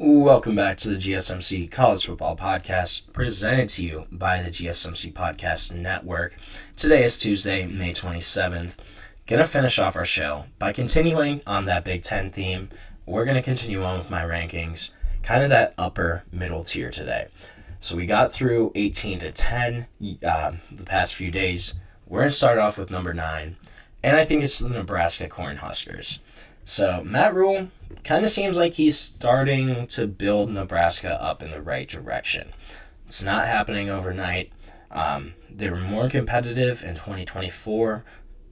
Welcome back to the GSMC College Football Podcast, presented to you by the GSMC Podcast Network. Today is Tuesday, May 27th. Gonna finish off our show by continuing on that Big Ten theme. We're gonna continue on with my rankings, kind of that upper middle tier today. So we got through 18 to 10 the past few days. We're gonna start off with number 9, and I think it's the Nebraska Cornhuskers. So Matt Rhule kind of seems like he's starting to build Nebraska up in the right direction. It's not happening overnight. They were more competitive in 2024,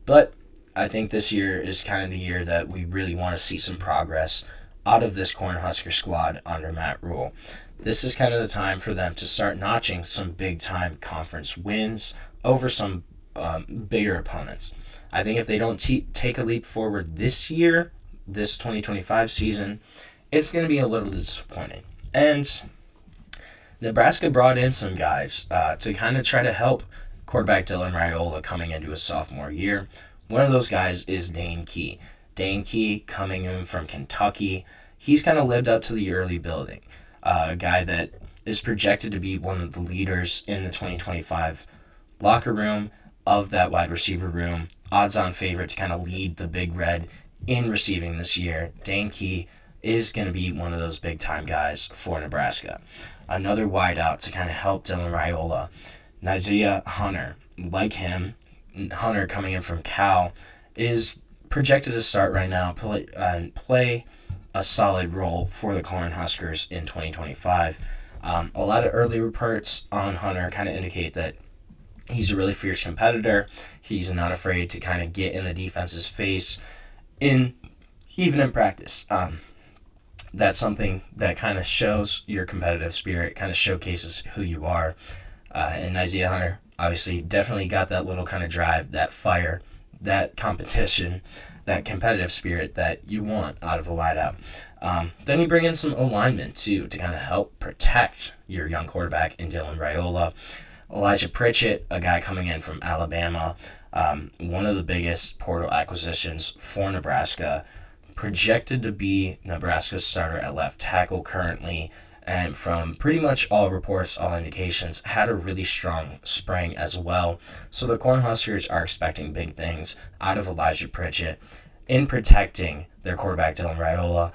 but I think this year is kind of the year that we really want to see some progress out of this Cornhusker squad under Matt Rhule. This is kind of the time for them to start notching some big-time conference wins over some bigger opponents. I think if they don't take a leap forward this year, this 2025 season, it's going to be a little disappointing. And Nebraska brought in some guys to kind of try to help quarterback Dylan Raiola coming into his sophomore year. One of those guys is Dane Key. Dane Key coming in from Kentucky. He's kind of lived up to the early building. A guy that is projected to be one of the leaders in the 2025 locker room of that wide receiver room. Odds-on favorite to kind of lead the Big Red in receiving this year. Dane Key is going to be one of those big-time guys for Nebraska. Another wideout to kind of help Dylan Raiola, Isaiah Hunter. Like him, Hunter coming in from Cal is projected to start right now and play a solid role for the Cornhuskers in 2025. A lot of early reports on Hunter kind of indicate that he's a really fierce competitor. He's not afraid to kind of get in the defense's face, even in practice. That's something that kind of shows your competitive spirit, kind of showcases who you are. And Isaiah Hunter, obviously, definitely got that little kind of drive, that fire, that competition, that competitive spirit that you want out of a wideout. Then you bring in some O-linemen, too, to kind of help protect your young quarterback in Dylan Raiola. Elijah Pritchett, a guy coming in from Alabama, one of the biggest portal acquisitions for Nebraska, projected to be Nebraska's starter at left tackle currently, and from pretty much all reports, all indications, had a really strong spring as well. So the Cornhuskers are expecting big things out of Elijah Pritchett in protecting their quarterback Dylan Raiola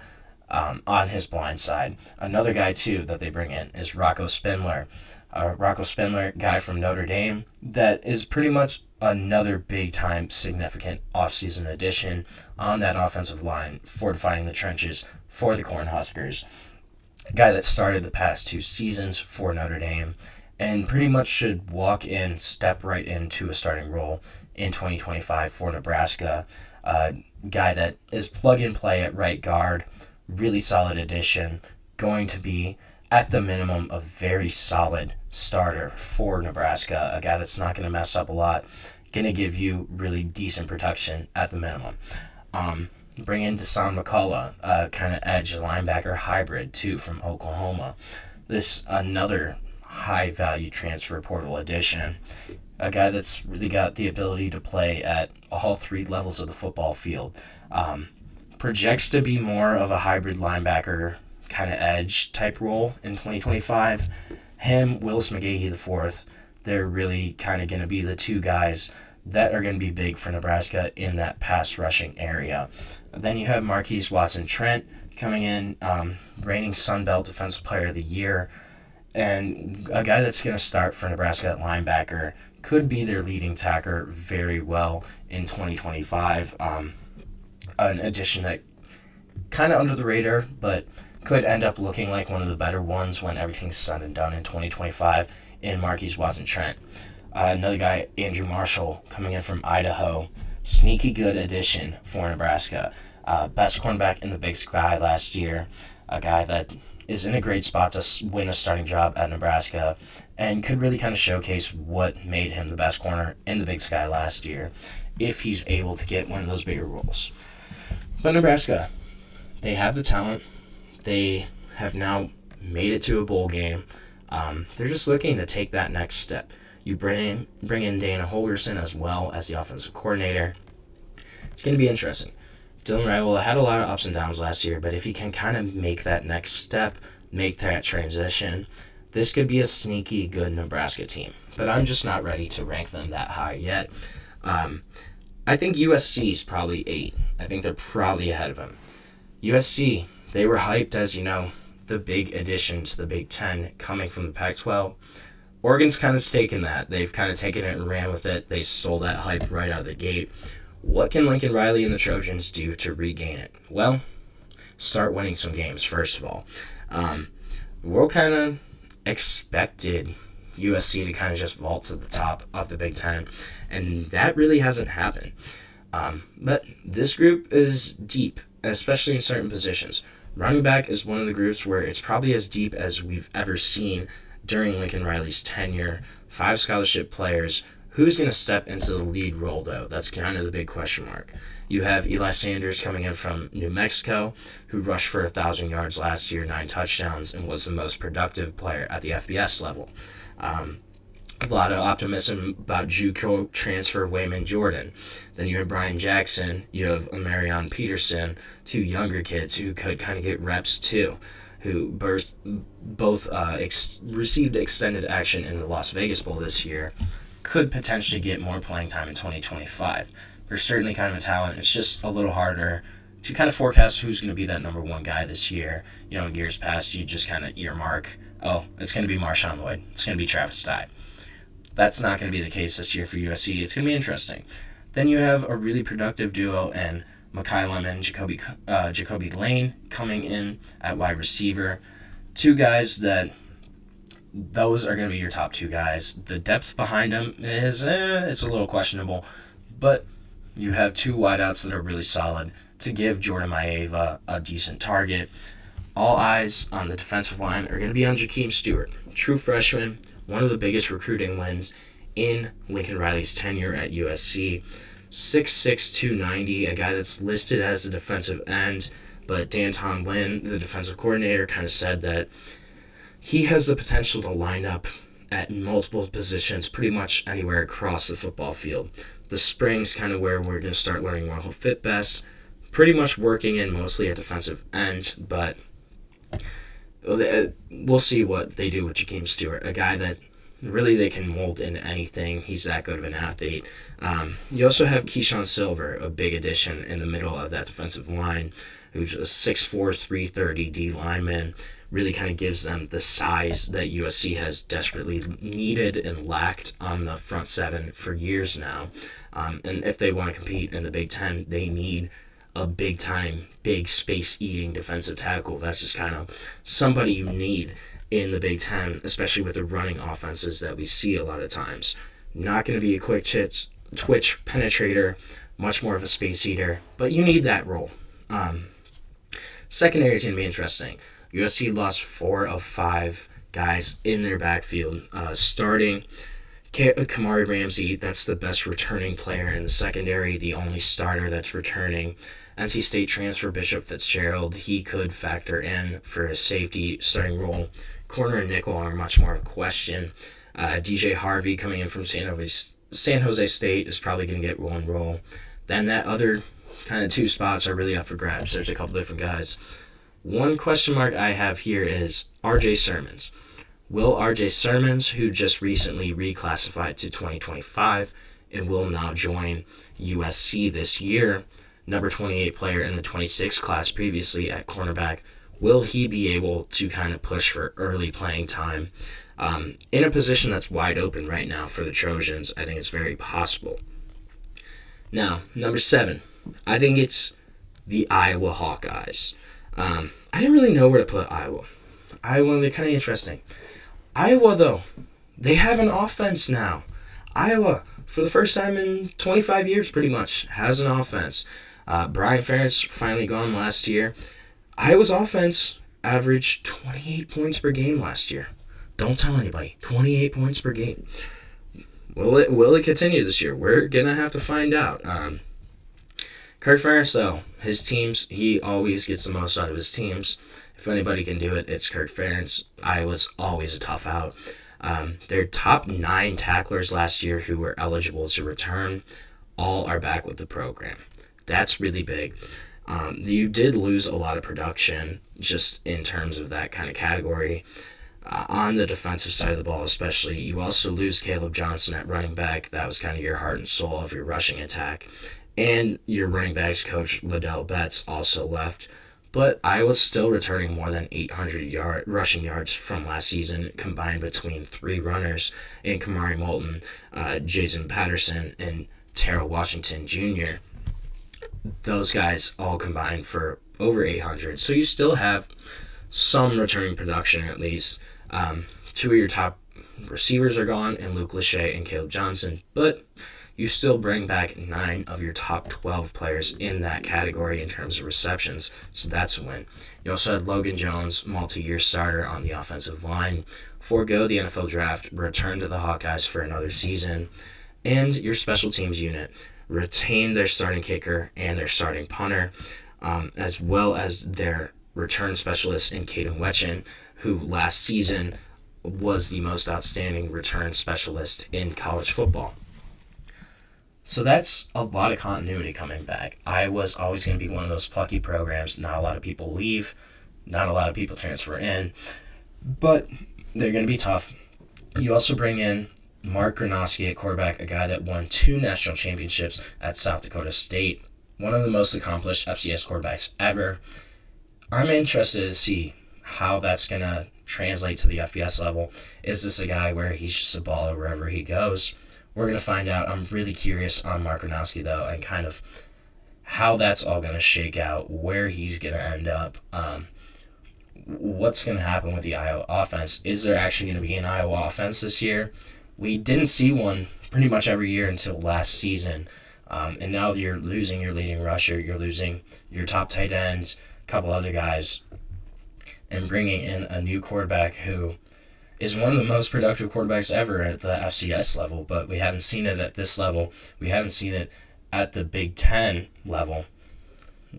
on his blind side. Another guy, too, that they bring in is Rocco Spindler. Rocco Spindler, guy from Notre Dame, that is pretty much another big-time significant offseason addition on that offensive line, fortifying the trenches for the Cornhuskers. A guy that started the past 2 seasons for Notre Dame and pretty much should step right into a starting role in 2025 for Nebraska. A guy that is plug-and-play at right guard, really solid addition, going to be at the minimum, a very solid starter for Nebraska, a guy that's not going to mess up a lot, going to give you really decent production at the minimum. Bring in Deshaun McCullough, kind of edge linebacker hybrid, too, from Oklahoma. This another high-value transfer portal addition, a guy that's really got the ability to play at all 3 levels of the football field. Projects to be more of a hybrid linebacker kind of edge type role in 2025. Him, Willis McGahee IV, they're really kind of going to be the 2 guys that are going to be big for Nebraska in that pass rushing area. Then you have Marquise Watson-Trent coming in, reigning Sun Belt Defensive Player of the Year, and a guy that's going to start for Nebraska at linebacker, could be their leading tackler very well in 2025. An addition that kind of under the radar, but could end up looking like one of the better ones when everything's said and done in 2025 in Marquise Watson-Trent. Another guy, Andrew Marshall, coming in from Idaho. Sneaky good addition for Nebraska. Best cornerback in the Big Sky last year. A guy that is in a great spot to win a starting job at Nebraska and could really kind of showcase what made him the best corner in the Big Sky last year if he's able to get one of those bigger roles. But Nebraska, they have the talent. They have now made it to a bowl game. They're just looking to take that next step. You bring in Dana Holgerson as well as the offensive coordinator. It's going to be interesting Dylan Raiola had a lot of ups and downs last year, but if he can kind of make that next step, make that transition, this could be a sneaky good Nebraska team. But I'm just not ready to rank them that high yet. I think USC is probably 8. I think they're probably ahead of them. USC, they were hyped as, the big addition to the Big Ten coming from the Pac-12. Oregon's kind of taken that. They've kind of taken it and ran with it. They stole that hype right out of the gate. What can Lincoln Riley and the Trojans do to regain it? Well, start winning some games, first of all. The world kind of expected USC to kind of just vault to the top of the Big Ten, and that really hasn't happened. But this group is deep, especially in certain positions. Running back is one of the groups where it's probably as deep as we've ever seen during Lincoln Riley's tenure. 5 scholarship players. Who's going to step into the lead role, though? That's kind of the big question mark. You have Eli Sanders coming in from New Mexico, who rushed for 1,000 yards last year, 9 touchdowns, and was the most productive player at the FBS level. A lot of optimism about JUCO transfer Wayman Jordan. Then you have Brian Jackson. You have Amarion Peterson, 2 younger kids who could kind of get reps too, who both received extended action in the Las Vegas Bowl this year, could potentially get more playing time in 2025. They're certainly kind of a talent. It's just a little harder to kind of forecast who's going to be that number 1 guy this year. In years past, you just kind of earmark, it's going to be Marshawn Lloyd. It's going to be Travis Dye. That's not going to be the case this year for USC. It's going to be interesting. Then you have a really productive duo in Mekhi Lemon, Jacoby Lane coming in at wide receiver. 2 guys those are going to be your top 2 guys. The depth behind them is it's a little questionable, but you have 2 wideouts that are really solid to give Jordan Maeva a decent target. All eyes on the defensive line are going to be on Jakeem Stewart, true freshman, one of the biggest recruiting wins in Lincoln Riley's tenure at USC. 6'6", 290, a guy that's listed as a defensive end, but Dan Tomlin, the defensive coordinator, kind of said that he has the potential to line up at multiple positions pretty much anywhere across the football field. The spring's kind of where we're going to start learning where he'll fit best. Pretty much working in mostly a defensive end, but we'll see what they do with Jakeem Stewart, a guy that really they can mold into anything. He's that good of an athlete. You also have Keyshawn Silver, a big addition in the middle of that defensive line, who's a 6'4", 330 D lineman. Really kind of gives them the size that USC has desperately needed and lacked on the front 7 for years now. And if they want to compete in the Big Ten, they need a big-time, big space-eating defensive tackle. That's just kind of somebody you need in the Big Ten, especially with the running offenses that we see a lot of times. Not going to be a quick twitch penetrator, much more of a space eater, but you need that role. Secondary is going to be interesting. USC lost 4 of 5 guys in their backfield. Starting Kamari Ramsey, that's the best returning player in the secondary, the only starter that's returning. NC State transfer Bishop Fitzgerald, he could factor in for a safety starting role. Corner and nickel are much more of a question. DJ Harvey coming in from San Jose State is probably going to get roll and roll. Then that other kind of 2 spots are really up for grabs. There's a couple different guys. One question mark I have here is R.J. Sermons. Will R.J. Sermons, who just recently reclassified to 2025 and will now join USC this year, number 28 player in the 26 class previously at cornerback, will he be able to kind of push for early playing time in a position that's wide open right now for the Trojans? I think it's very possible. Now, number 7, I think it's the Iowa Hawkeyes. I didn't really know where to put Iowa. They're kind of interesting. Iowa, though, they have an offense now. Iowa, for the first time in 25 years, pretty much, has an offense. Brian Ferentz finally gone last year. Iowa's offense averaged 28 points per game last year. Don't tell anybody. 28 points per game. Will it continue this year? We're going to have to find out. Kirk Ferentz, though, his teams, he always gets the most out of his teams. If anybody can do it, it's Kirk Ferentz. Iowa's always a tough out. Their top 9 tacklers last year who were eligible to return all are back with the program. That's really big. You did lose a lot of production just in terms of that kind of category. On the defensive side of the ball especially, you also lose Caleb Johnson at running back. That was kind of your heart and soul of your rushing attack. And your running backs coach, Liddell Betts, also left. But Iowa's still returning more than 800 rushing yards from last season, combined between 3 runners in Kamari Moulton, Jason Patterson, and Terrell Washington Jr. Those guys all combined for over 800. So you still have some returning production at least. 2 of your top receivers are gone, in Luke Lachey and Caleb Johnson, but you still bring back 9 of your top 12 players in that category in terms of receptions, so that's a win. You also had Logan Jones, multi-year starter on the offensive line, forego the NFL draft, return to the Hawkeyes for another season, and your special teams unit retained their starting kicker and their starting punter, as well as their return specialist in Caden Wetchen, who last season was the most outstanding return specialist in college football. So that's a lot of continuity coming back. Iowa's always going to be one of those plucky programs. Not a lot of people leave. Not a lot of people transfer in. But they're going to be tough. You also bring in Mark Gronowski at quarterback, a guy that won 2 national championships at South Dakota State. One of the most accomplished FCS quarterbacks ever. I'm interested to see how that's going to translate to the FBS level. Is this a guy where he's just a baller wherever he goes? We're going to find out. I'm really curious on Mark Gronowski, though, and kind of how that's all going to shake out, where he's going to end up, what's going to happen with the Iowa offense. Is there actually going to be an Iowa offense this year? We didn't see one pretty much every year until last season, and now you're losing your leading rusher, you're losing your top tight ends, a couple other guys, and bringing in a new quarterback who is one of the most productive quarterbacks ever at the FCS level, but we haven't seen it at this level. We haven't seen it at the Big Ten level.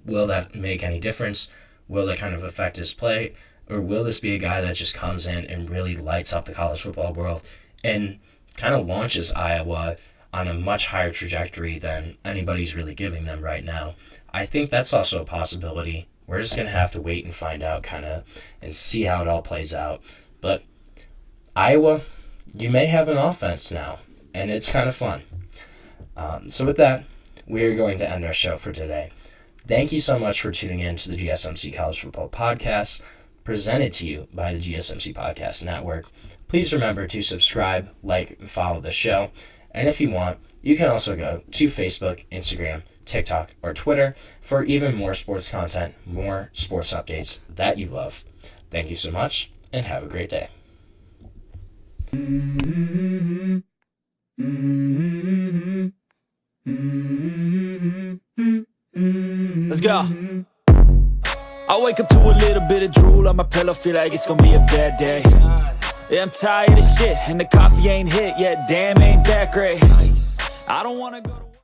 Will that make any difference? Will that kind of affect his play? Or will this be a guy that just comes in and really lights up the college football world and kind of launches Iowa on a much higher trajectory than anybody's really giving them right now? I think that's also a possibility. We're just going to have to wait and find out and see how it all plays out. But Iowa, you may have an offense now, and it's kind of fun. So with that, we are going to end our show for today. Thank you so much for tuning in to the GSMC College Football Podcast, presented to you by the GSMC Podcast Network. Please remember to subscribe, like, and follow the show. And if you want, you can also go to Facebook, Instagram, TikTok, or Twitter for even more sports content, more sports updates that you love. Thank you so much, and have a great day. Let's go. I wake up to a little bit of drool on my pillow, feel like it's gonna be a bad day. Yeah, I'm tired of shit, and the coffee ain't hit yet, damn, ain't that great. I don't wanna go to